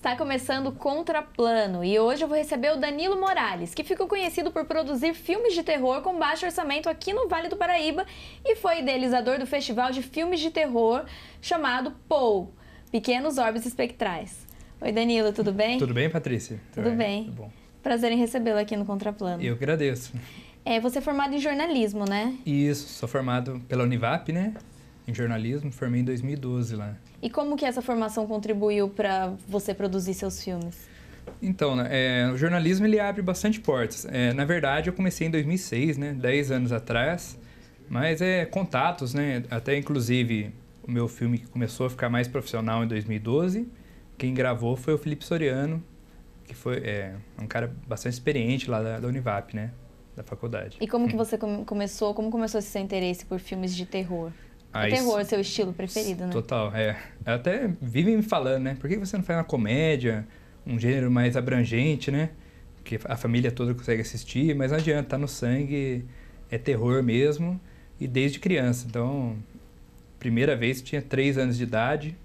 Está começando Contraplano e hoje eu vou receber o Danilo Morales, que ficou conhecido por produzir filmes de terror com baixo orçamento aqui no Vale do Paraíba e foi idealizador do festival de filmes de terror chamado POU, Pequenos Orbes Espectrais. Oi Danilo, tudo bem? Tudo bem, Patrícia? Tudo bem. Tudo bom. Prazer em recebê-lo aqui no Contraplano. Eu que agradeço. Você é formado em jornalismo, né? Isso, sou formado pela Univap, né? Em jornalismo, formei em 2012 lá. E como que essa formação contribuiu para você produzir seus filmes? Então, o jornalismo ele abre bastante portas. Na verdade, eu comecei em 2006, né? 10 anos atrás. Mas contatos, né? Até inclusive o meu filme que começou a ficar mais profissional em 2012. Quem gravou foi o Felipe Soriano, que foi um cara bastante experiente lá da Univap, né? Da faculdade. E como que você começou esse seu interesse por filmes de terror? O terror é seu estilo preferido, né? Total, Até vivem me falando, né? Por que você não faz uma comédia, um gênero mais abrangente, né? Que a família toda consegue assistir, mas não adianta, tá no sangue, é terror mesmo, e desde criança. Então, primeira vez eu tinha 3 anos de idade,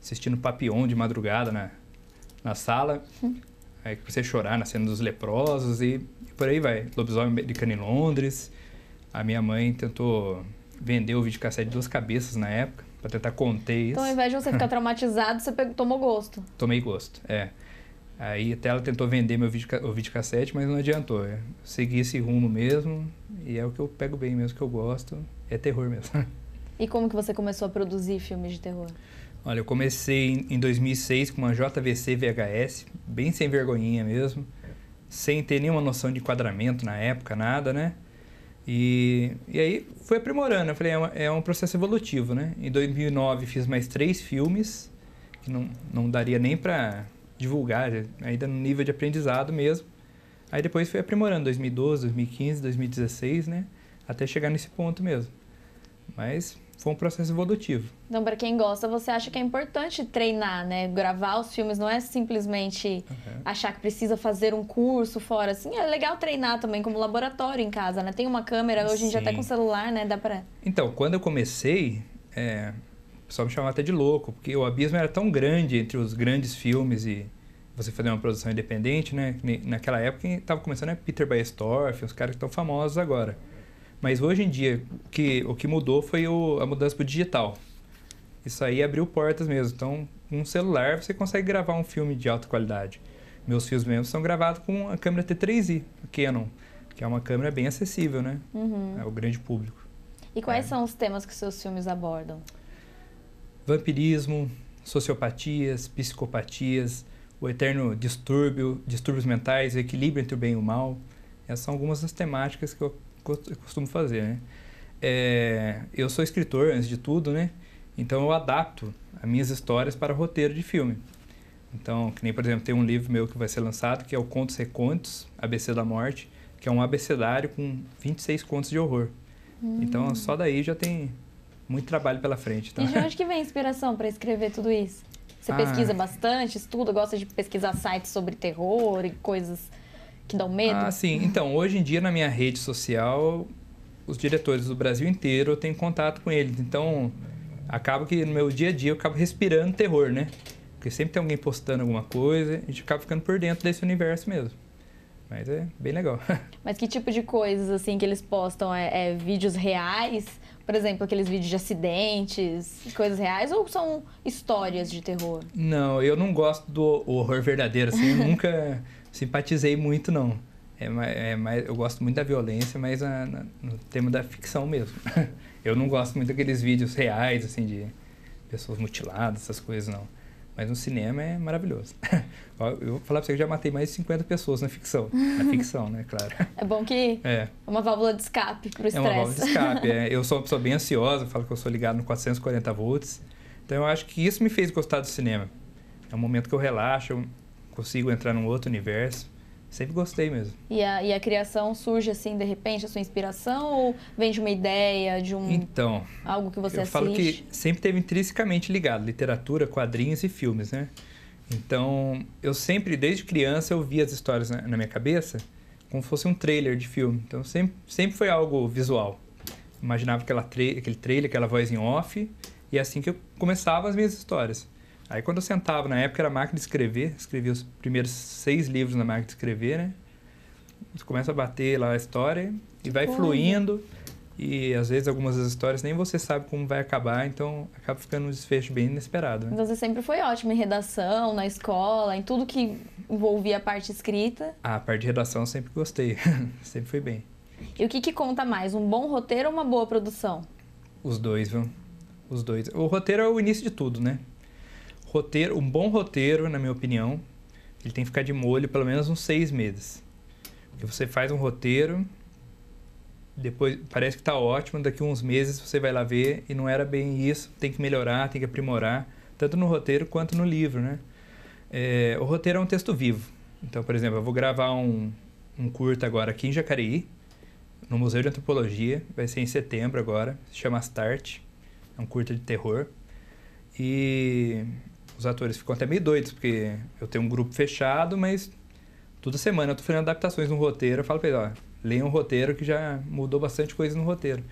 assistindo Papillon de madrugada na sala. Aí comecei a chorar na cena dos leprosos e por aí vai. Lobisomem Americano em Londres. A minha mãe tentou vender o videocassete de 2 cabeças na época, pra tentar conter isso. Então, ao invés de você ficar traumatizado, você tomou gosto. Tomei gosto, Aí até ela tentou vender o videocassete, mas não adiantou. Eu segui esse rumo mesmo, e é o que eu pego bem mesmo, que eu gosto. É terror mesmo. E como que você começou a produzir filmes de terror? Olha, eu comecei em 2006 com uma JVC VHS, bem sem vergonhinha mesmo, sem ter nenhuma noção de enquadramento na época, nada, né? E aí foi aprimorando, eu falei, é um processo evolutivo, né? Em 2009 fiz mais 3 filmes, que não daria nem para divulgar, ainda no nível de aprendizado mesmo. Aí depois fui aprimorando, 2012, 2015, 2016, né? Até chegar nesse ponto mesmo. Mas foi um processo evolutivo. Então, para quem gosta, você acha que é importante treinar, né? Gravar os filmes não é simplesmente achar que precisa fazer um curso fora. Assim, é legal treinar também como laboratório em casa, né? Tem uma câmera, hoje em dia até com celular, né? Dá pra... Então, quando eu comecei, o pessoal me chamava até de louco, porque o abismo era tão grande entre os grandes filmes e você fazer uma produção independente, né? Naquela época, quem estava começando é Peter Baestorff, os caras que estão famosos agora. Mas hoje em dia, o que mudou foi a mudança para o digital. Isso aí abriu portas mesmo. Então, com um celular você consegue gravar um filme de alta qualidade. Meus filmes mesmo são gravados com a câmera T3i, a Canon, que é uma câmera bem acessível, né? Ao grande público. E quais são os temas que seus filmes abordam? Vampirismo, sociopatias, psicopatias, o eterno distúrbios mentais, o equilíbrio entre o bem e o mal. Essas são algumas das temáticas que eu costumo fazer, né? Eu sou escritor, antes de tudo, né? Então eu adapto as minhas histórias para roteiro de filme. Então, que nem, por exemplo, tem um livro meu que vai ser lançado, que é o Contos Recontos, ABC da Morte, que é um abecedário com 26 contos de horror. Então, só daí já tem muito trabalho pela frente. Então... E de onde que vem a inspiração para escrever tudo isso? Você pesquisa bastante, estuda, gosta de pesquisar sites sobre terror e coisas que dão medo? Sim. Então, hoje em dia, na minha rede social, os diretores do Brasil inteiro, eu tenho contato com eles. Então, acaba que no meu dia a dia eu acabo respirando terror, né? Porque sempre tem alguém postando alguma coisa, a gente acaba ficando por dentro desse universo mesmo. Mas é bem legal. Mas que tipo de coisas, assim, que eles postam? Vídeos reais? Por exemplo, aqueles vídeos de acidentes, coisas reais? Ou são histórias de terror? Não, eu não gosto do horror verdadeiro, assim. Eu nunca simpatizei muito, não. Eu gosto muito da violência, mas no tema da ficção mesmo. Eu não gosto muito daqueles vídeos reais, assim, de pessoas mutiladas, essas coisas, não. Mas no cinema é maravilhoso. Eu vou falar pra você que eu já matei mais de 50 pessoas na ficção. Na ficção, né, claro. É bom que é uma válvula de escape pro estresse. É uma válvula de escape. Eu sou uma pessoa bem ansiosa, eu falo que eu sou ligado no 440 volts. Então eu acho que isso me fez gostar do cinema. É um momento que eu relaxo, eu consigo entrar num outro universo. Sempre gostei mesmo. E a criação surge assim, de repente, a sua inspiração? Ou vem de uma ideia, algo que você assiste? Eu falo que sempre teve intrinsecamente ligado, literatura, quadrinhos e filmes, né? Então, eu sempre, desde criança, eu via as histórias na minha cabeça como se fosse um trailer de filme. Então, sempre foi algo visual. Imaginava aquele trailer, aquela voz em off, e é assim que eu começava as minhas histórias. Aí quando eu sentava, na época era máquina de escrever, escrevi os primeiros 6 livros na máquina de escrever, né? Você começa a bater lá a história e vai fluindo. E às vezes algumas das histórias nem você sabe como vai acabar, então acaba ficando um desfecho bem inesperado. Né? Então você sempre foi ótimo em redação, na escola, em tudo que envolvia a parte escrita. A parte de redação eu sempre gostei, sempre foi bem. E o que conta mais, um bom roteiro ou uma boa produção? Os dois, viu? Os dois. O roteiro é o início de tudo, né? Um bom roteiro, na minha opinião, ele tem que ficar de molho pelo menos uns 6 meses. Porque você faz um roteiro, depois parece que tá ótimo, daqui uns meses você vai lá ver e não era bem isso, tem que melhorar, tem que aprimorar, tanto no roteiro quanto no livro, né? O roteiro é um texto vivo. Então, por exemplo, eu vou gravar um curta agora aqui em Jacareí, no Museu de Antropologia, vai ser em setembro agora, se chama Start, é um curta de terror. E os atores ficam até meio doidos, porque eu tenho um grupo fechado, mas toda semana eu tô fazendo adaptações no roteiro, eu falo pra eles, ó, leia um roteiro que já mudou bastante coisa no roteiro.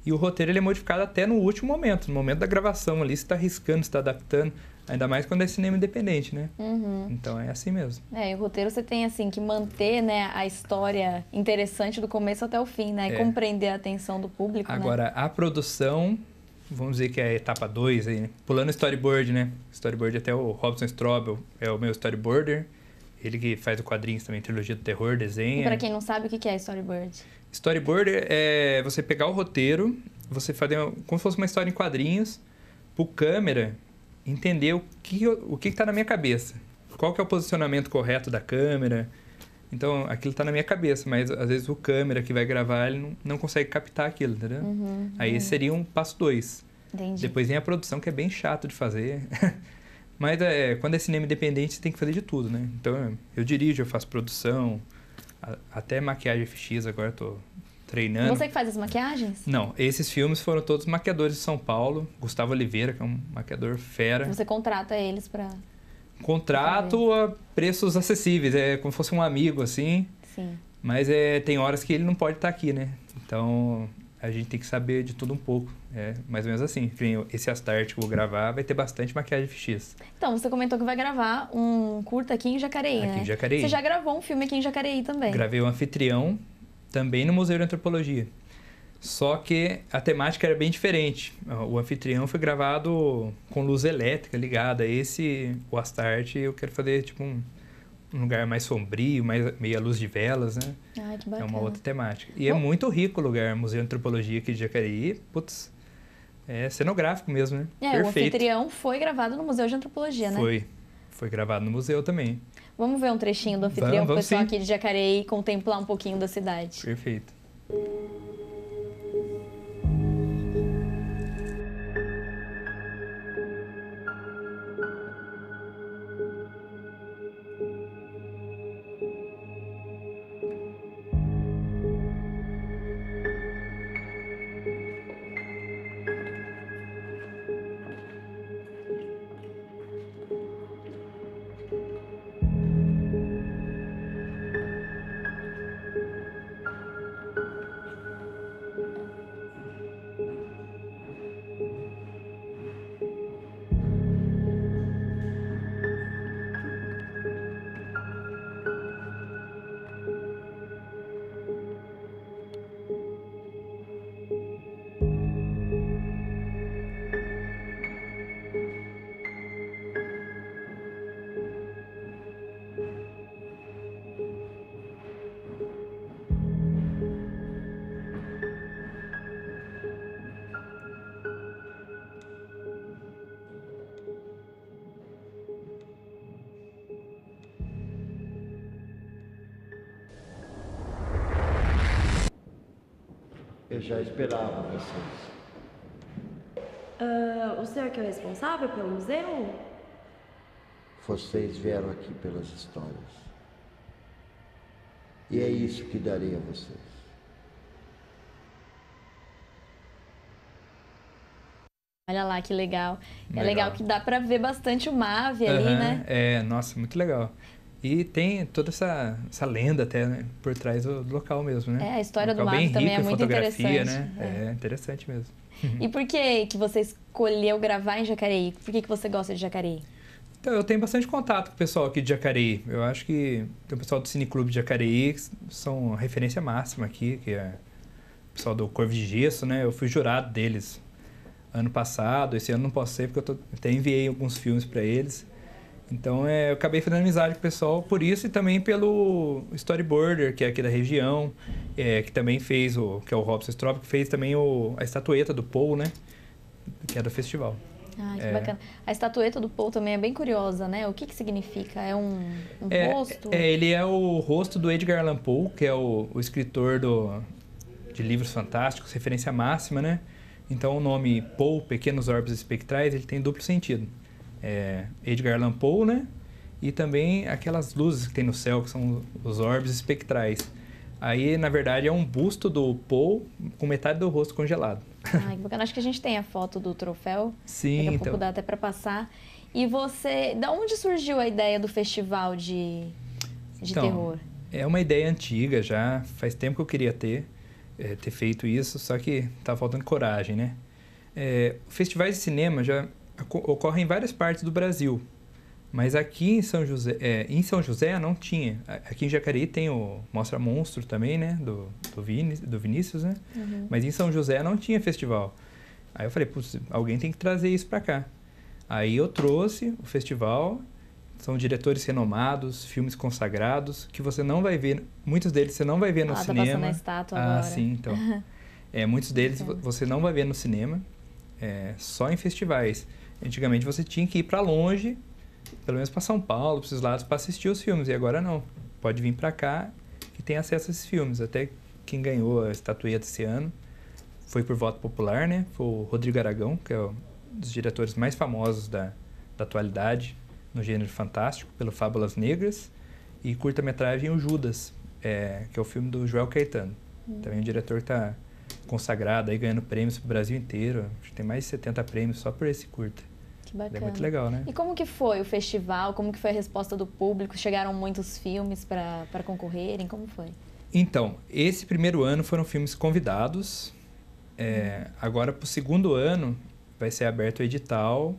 E o roteiro ele é modificado até no último momento, no momento da gravação ali, você está riscando, você está adaptando, ainda mais quando é cinema independente, né? Então é assim mesmo. E o roteiro você tem assim que manter, né, a história interessante do começo até o fim, né? E compreender a atenção do público, Agora, né? A produção, vamos dizer que é a etapa 2 aí, né? Pulando storyboard, né? Storyboard até o Robson Strobel é o meu storyboarder. Ele que faz o quadrinhos também, Trilogia do Terror, desenha. E pra quem não sabe, o que é storyboard? Storyboard é você pegar o roteiro, você fazer como se fosse uma história em quadrinhos, pro câmera entender o que tá na minha cabeça. Qual que é o posicionamento correto da câmera. Então, aquilo tá na minha cabeça, mas às vezes o câmera que vai gravar, ele não consegue captar aquilo, entendeu? Aí esse seria um passo 2. Entendi. Depois vem a produção, que é bem chato de fazer. Mas quando é cinema independente, você tem que fazer de tudo, né? Então, eu dirijo, eu faço produção, até maquiagem FX agora eu tô treinando. Você que faz as maquiagens? Não, esses filmes foram todos maquiadores de São Paulo. Gustavo Oliveira, que é um maquiador fera. Você contrata eles pra... Contrato a preços acessíveis, é como se fosse um amigo, assim. Sim. Mas tem horas que ele não pode estar aqui, né? Então, a gente tem que saber de tudo um pouco. É mais ou menos assim. Esse Astarte que eu vou gravar vai ter bastante maquiagem FX. Então, você comentou que vai gravar um curta aqui em Jacareí, né? Aqui em Jacareí. Você já gravou um filme aqui em Jacareí também. Gravei o Anfitrião, também no Museu de Antropologia. Só que a temática era bem diferente. O Anfitrião foi gravado com luz elétrica ligada. O Astarte, eu quero fazer tipo um lugar mais sombrio, meia luz de velas, né? Ai, que bacana. É uma outra temática. E é muito rico o lugar, Museu de Antropologia aqui de Jacareí. Putz, é cenográfico mesmo, né? Perfeito. O Anfitrião foi gravado no Museu de Antropologia, né? Foi gravado no museu também. Vamos ver um trechinho do Anfitrião pro pessoal sim. aqui de Jacareí contemplar um pouquinho da cidade. Perfeito. Eu já esperava vocês. O senhor que é o responsável pelo museu? Vocês vieram aqui pelas histórias. E é isso que darei a vocês. Olha lá que legal. É legal que dá pra ver bastante o Mave ali, né? Nossa, muito legal. E tem toda essa lenda até, né, por trás do local mesmo, né? A história do Mave Mave também é muito fotografia, interessante. né? É interessante mesmo. E por que você escolheu gravar em Jacareí? Por que você gosta de Jacareí? Então, eu tenho bastante contato com o pessoal aqui de Jacareí. Eu acho que tem o pessoal do Cineclube de Jacareí, que são referência máxima aqui, que é o pessoal do Corvo de Gesso, né? Eu fui jurado deles ano passado, esse ano não posso ser porque até enviei alguns filmes para eles. Então, eu acabei fazendo amizade com o pessoal por isso e também pelo Storyboarder, que é aqui da região, que também fez, que é o Robson Straub, que fez também a estatueta do Paul, né? Que é do festival. Ah, que bacana. A estatueta do Paul também é bem curiosa, né? O que significa? É um rosto? Ele é o rosto do Edgar Allan Poe, que é o escritor de livros fantásticos, referência máxima, né? Então, o nome Poe, Pequenos Orbes Espectrais, ele tem duplo sentido. Edgar Allan Poe, né? E também aquelas luzes que tem no céu, que são os orbes espectrais. Aí, na verdade, é um busto do Poe com metade do rosto congelado. Ah, que bacana. Acho que a gente tem a foto do troféu. Sim, daqui a pouco dá até para passar. E você... Da onde surgiu a ideia do festival de terror? É uma ideia antiga já. Faz tempo que eu queria ter feito isso, só que tá faltando coragem, né? Festivais de cinema já ocorrem em várias partes do Brasil. Mas aqui em São José não tinha. Aqui em Jacareí tem o Mostra Monstro também, né? Do Vinícius, né? Uhum. Mas em São José não tinha festival. Aí eu falei, putz, alguém tem que trazer isso pra cá. Aí eu trouxe o festival. São diretores renomados, filmes consagrados, que você não vai ver... Muitos deles você não vai ver no cinema. Tá passando a estátua agora. Ah, sim, então. Muitos deles você não vai ver no cinema, só em festivais. Antigamente você tinha que ir pra longe, pelo menos para São Paulo, para esses lados, para assistir os filmes. E agora não. Pode vir para cá e tem acesso a esses filmes. Até quem ganhou a estatueta esse ano foi por voto popular, né? Foi o Rodrigo Aragão, que é um dos diretores mais famosos da atualidade no gênero fantástico, pelo Fábulas Negras. E curta-metragem O Judas, que é o filme do Joel Caetano. Também um diretor que está consagrado, aí ganhando prêmios para o Brasil inteiro. Acho que tem mais de 70 prêmios só por esse curta. Que bacana. É muito legal, né? E como que foi o festival? Como que foi a resposta do público? Chegaram muitos filmes para concorrerem? Como foi? Então, esse primeiro ano foram filmes convidados. Agora, para o segundo ano, vai ser aberto o edital.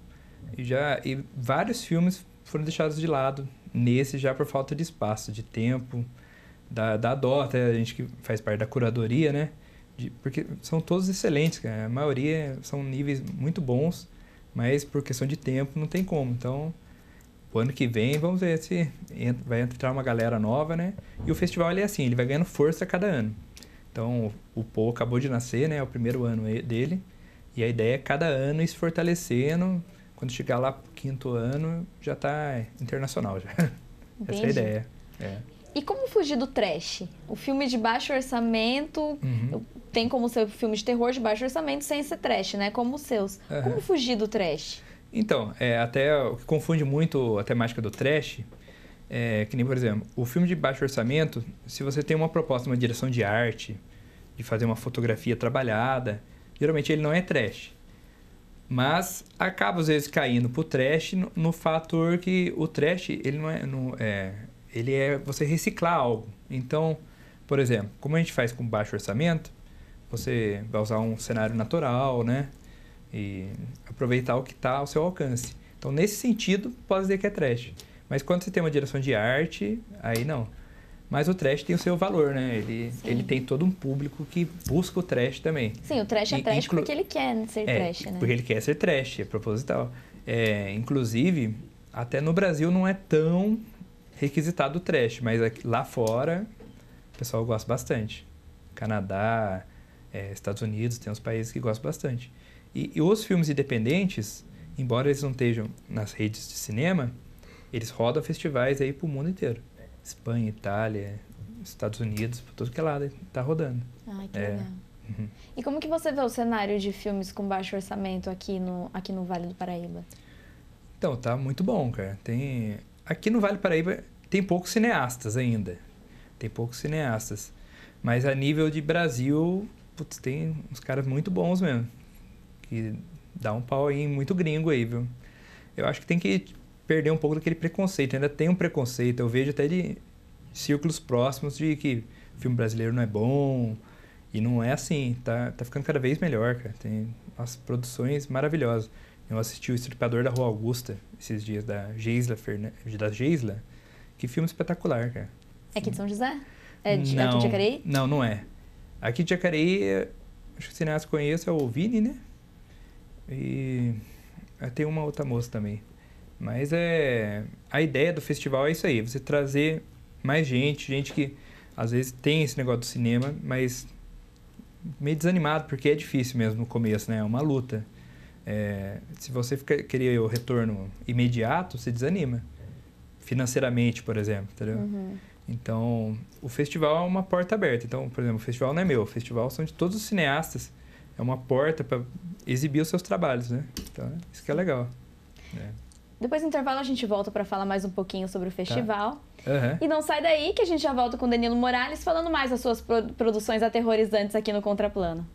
E vários filmes foram deixados de lado. Nesse, já por falta de espaço, de tempo. Da dó, até a gente que faz parte da curadoria, né? Porque são todos excelentes, cara. A maioria são níveis muito bons. Mas por questão de tempo não tem como. Então, o ano que vem, vamos ver se vai entrar uma galera nova, né? E o festival ele é assim, ele vai ganhando força a cada ano. Então, o Poe acabou de nascer, né? É o primeiro ano dele. E a ideia é cada ano ir se fortalecendo. Quando chegar lá pro 5º ano, já tá internacional já. Entendi. Essa é a ideia. E como fugir do trash? O filme de baixo orçamento tem como ser filme de terror de baixo orçamento sem ser trash, né? Como os seus. Como fugir do trash? Então, até o que confunde muito a temática do trash que nem, por exemplo, o filme de baixo orçamento, se você tem uma proposta, uma direção de arte, de fazer uma fotografia trabalhada, geralmente ele não é trash. Mas acaba, às vezes, caindo pro trash no fator que o trash, ele ele é você reciclar algo. Então, por exemplo, como a gente faz com baixo orçamento, você vai usar um cenário natural, né? E aproveitar o que está ao seu alcance. Então, nesse sentido, pode dizer que é trash. Mas quando você tem uma direção de arte, aí não. Mas o trash tem o seu valor, né? Ele tem todo um público que busca o trash também. Sim, o trash é trash porque ele quer ser trash, né? Porque ele quer ser trash, é proposital. Inclusive, até no Brasil não é tão requisitado o trash, mas lá fora o pessoal gosta bastante. Canadá, Estados Unidos, tem uns países que gostam bastante. E os filmes independentes, embora eles não estejam nas redes de cinema, eles rodam festivais aí pro mundo inteiro. Espanha, Itália, Estados Unidos, por tudo que é lado tá rodando. Ai, que legal. E como que você vê o cenário de filmes com baixo orçamento aqui no Vale do Paraíba? Então, tá muito bom, cara. Aqui no Vale do Paraíba tem poucos cineastas ainda. Mas a nível de Brasil, putz, tem uns caras muito bons mesmo. Que dá um pau aí muito gringo aí, viu? Eu acho que tem que perder um pouco daquele preconceito. Ainda tem um preconceito. Eu vejo até de círculos próximos de que filme brasileiro não é bom. E não é assim. Tá ficando cada vez melhor, cara. Tem as produções maravilhosas. Eu assisti O Estripador da Rua Augusta esses dias, da Geisla, que filme espetacular, cara. É aqui de São José? É aqui de Jacareí? Não é. Aqui de Jacareí, acho que o cineasta que conheço é o Vini, né? E tem uma outra moça também. Mas a ideia do festival é isso aí, você trazer mais gente que às vezes tem esse negócio do cinema, mas meio desanimado, porque é difícil mesmo no começo, né? É uma luta. Se você querer o retorno imediato, você desanima. Financeiramente, por exemplo, entendeu? Uhum. Então, o festival é uma porta aberta. Então, por exemplo, o festival não é meu, o festival são de todos os cineastas. É uma porta para exibir os seus trabalhos, né? Então, isso que é legal. Depois do intervalo a gente volta para falar mais um pouquinho sobre o festival. Tá. Uhum. E não sai daí que a gente já volta com o Danilo Morales falando mais das suas produções aterrorizantes aqui no Contraplano.